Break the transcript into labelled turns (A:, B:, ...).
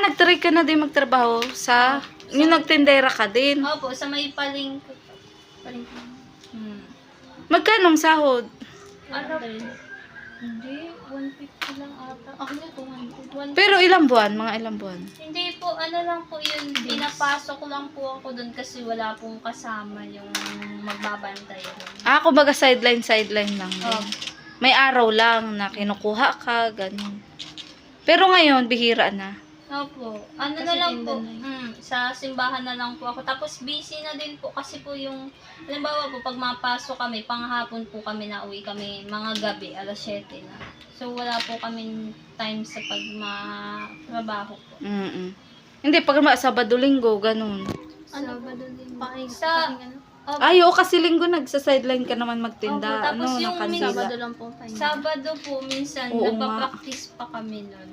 A: nag-try ka na din magtrabaho sa... Yung nagtindera ka din.
B: Opo, sa may palengke. Palengke.
A: Magkanong sahod?
B: Ano? Hindi, 150 lang ata. Ako niya, 200.
A: Pero ilang buwan? Mga ilang buwan?
B: Hindi po, ano lang po yun. Pinapasok lang po ako doon kasi wala pong kasama yung magbabantay doon.
A: Kumbaga sideline lang din.
B: Oh.
A: May araw lang na kinukuha ka, ganun. Pero ngayon, bihira na.
B: Opo. Ano
C: Kasi
B: na lang po,
C: tinda na
B: sa simbahan na lang po ako. Tapos busy na din po kasi po yung, halimbawa po, pag mapasok kami, panghapon po kami na uwi kami, mga gabi, alas 7 na. So, wala po kami time sa pagmatrabaho po.
A: Hindi, pag Sabado, Linggo, ganun.
C: Sabado din.
B: Sa- Opo.
A: Ay, oo, kasi Linggo nagsa-sideline ka naman magtinda.
B: Opo, tapos yung
A: ng kandila.
C: Sabado lang po pahinga.
B: Sabado po, minsan,
A: Oo nga.
B: nagpa-practice pa kami nun.